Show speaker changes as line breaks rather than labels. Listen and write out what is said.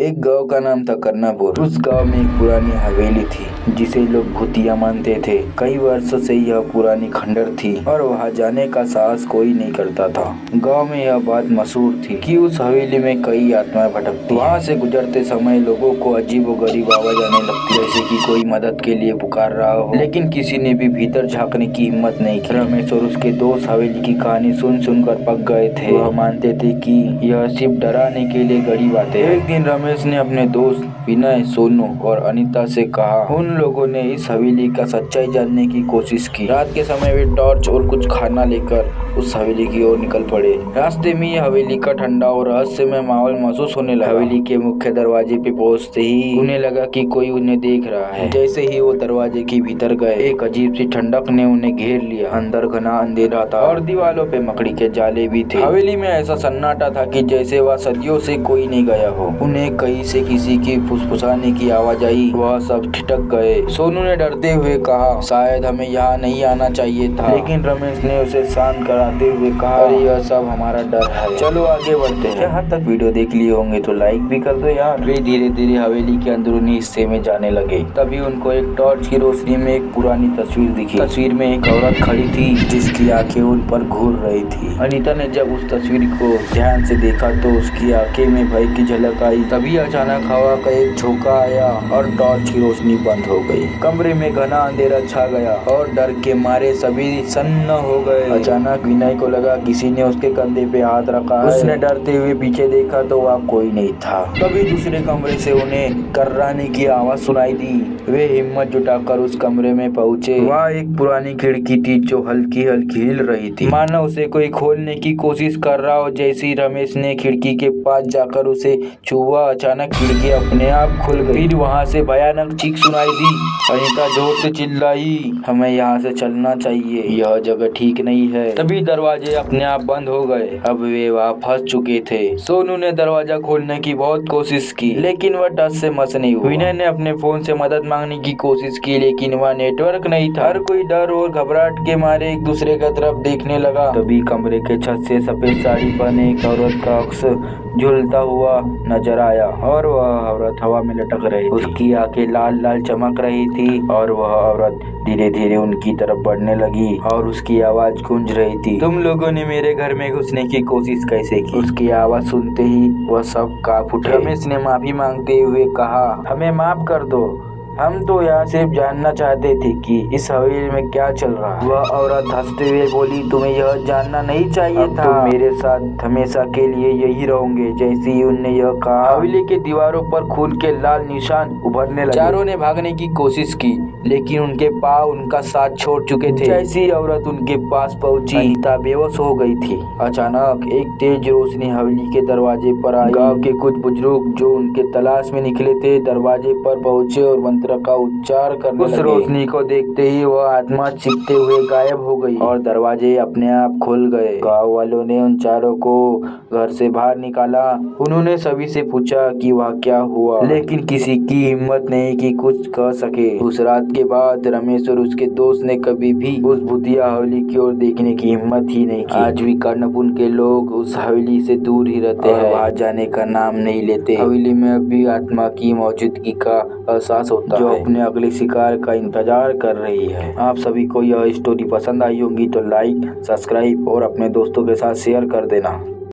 एक गांव का नाम था करनापुर। उस गांव में एक पुरानी हवेली थी जिसे लोग भूतिया मानते थे। कई वर्षों से यह पुरानी खंडर थी और वहां जाने का साहस कोई नहीं करता था। गांव में यह बात मशहूर थी कि उस हवेली में कई आत्माएं भटकती। वहां से गुजरते समय लोगों को अजीबोगरीब आवाज आने लगती, जैसे कि कोई मदद के लिए पुकार रहा हो, लेकिन किसी ने भी भीतर झांकने की हिम्मत नहीं की। रमेश और उसके दोस्त हवेली की कहानी सुन सुनकर पक गए थे। वह मानते थे कि यह सिर्फ डराने के लिए गढ़ी बातें हैं। एक दिन रमेश ने अपने दोस्त विनय, सोनू और अनीता से कहा। उन लोगों ने इस हवेली का सच्चाई जानने की कोशिश की। रात के समय वे टॉर्च और कुछ खाना लेकर उस हवेली की ओर निकल पड़े। रास्ते में हवेली का ठंडा और रहस्यमय माहौल महसूस होने लगा। हवेली के मुख्य दरवाजे पे पहुंचते ही उन्हें लगा कि कोई उन्हें देख रहा है। जैसे ही वो दरवाजे के भीतर गए, एक अजीब सी ठंडक ने उन्हें घेर लिया। अंदर घना अंधेरा था और दीवारों पे मकड़ी के जाले भी थे। हवेली में ऐसा सन्नाटा था कि जैसे वह सदियों से कोई नहीं गया हो। उन्हें कहीं से किसी की फुसफुसाने की आवाज आई। वह सब ठिठक गए। सोनू ने डरते हुए कहा, शायद हमें यहाँ नहीं आना चाहिए था, लेकिन रमेश ने उसे शांत कराते हुए कहा, अरे यह सब हमारा डर है, चलो आगे बढ़ते हैं। यहाँ तक वीडियो देख लिए होंगे तो लाइक भी कर दो यार। वे धीरे धीरे हवेली के अंदरूनी हिस्से में जाने लगे। तभी उनको एक टॉर्च की रोशनी में एक पुरानी तस्वीर दिखी। तस्वीर में एक औरत खड़ी थी जिसकी आंखें उन पर घूर रही थी। अनीता ने जब उस तस्वीर को ध्यान से देखा तो उसकी आंखें में भय की झलक आई। तभी अचानक हवा का एक झोंका आया और टॉर्च की रोशनी बंद हो गई। कमरे में घना अंधेरा छा गया और डर के मारे सभी सन्न हो गए। अचानक विनय को लगा किसी ने उसके कंधे पे हाथ रखा है। उसने डरते हुए पीछे देखा तो वहाँ कोई नहीं था। तभी दूसरे कमरे से उन्हें कर्राने की आवाज सुनाई दी। वे हिम्मत जुटाकर उस कमरे में पहुंचे। वहाँ एक पुरानी खिड़की थी जो हल्की हल्की हिल रही थी, मानो उसे कोई खोलने की कोशिश कर रहा हो। जैसे ही रमेश ने खिड़की के पास जाकर उसे छुआ, अचानक खिड़की अपने आप खुल गई। फिर वहाँ से भयानक चीख सुनाई दी। अनीता जोर से चिल्लाई, हमें यहाँ से चलना चाहिए, यह जगह ठीक नहीं है। तभी दरवाजे अपने आप बंद हो गए। अब वे वहाँ फंस चुके थे। सोनू ने दरवाजा खोलने की बहुत कोशिश की, लेकिन वह टस से मस नहीं हुआ। विनय ने अपने फोन से मदद मांगने की कोशिश की, लेकिन वह नेटवर्क नहीं था। हर कोई डर और घबराहट के मारे एक दूसरे की तरफ देखने लगा। तभी कमरे के छत से सफेद साड़ी पहने एक औरत का अक्स झूलता हुआ नजर आया और वह औरत हवा में लटक रही थी। उसकी आंखें लाल लाल चमक रही थी और वह औरत धीरे धीरे उनकी तरफ बढ़ने लगी और उसकी आवाज गूंज रही थी, तुम लोगों ने मेरे घर में घुसने की कोशिश कैसे की? उसकी आवाज सुनते ही वह सब कांप उठे। रमेश ने माफी मांगते हुए कहा, हमें माफ कर दो, हम तो यहाँ सिर्फ जानना चाहते थे कि इस हवेली में क्या चल रहा है। वह औरत हंसते हुए बोली, तुम्हें यह जानना नहीं चाहिए था, तुम मेरे साथ हमेशा के लिए यही रहोगे। जैसे ही उनने यह कहा, हवेली के दीवारों पर खून के लाल निशान उभरने लगे। चारों ने भागने की कोशिश की, लेकिन उनके पाँव उनका साथ छोड़ चुके थे। जैसी ही औरत उनके पास पहुंची, अनीता बेहोश हो गई थी। अचानक एक तेज रोशनी हवेली के दरवाजे पर आई। गाँव के कुछ बुजुर्ग जो उनके तलाश में निकले थे दरवाजे पर पहुंचे और मंत्र का उच्चार करने लगे। उस रोशनी को देखते ही वह आत्मा चीखते हुए गायब हो गई और दरवाजे अपने आप खुल गए। गांव वालों ने उन चारों को घर से बाहर निकाला। उन्होंने सभी से पूछा कि वह क्या हुआ, लेकिन किसी की हिम्मत नहीं कि कुछ कह सके। उस रात के बाद रमेश और उसके दोस्त ने कभी भी उस भूतिया हवेली की ओर देखने की हिम्मत ही नहीं की। आज भी कर्णपुर के लोग उस हवेली से दूर ही रहते हैं, वहां जाने का नाम नहीं लेते। हवेली में अभी आत्मा की मौजूदगी का एहसास होता है, जो अपने अगले शिकार का इंतजार कर रही है। आप सभी को यह स्टोरी पसंद आई होगी तो लाइक, सब्सक्राइब और अपने दोस्तों के साथ शेयर कर देना।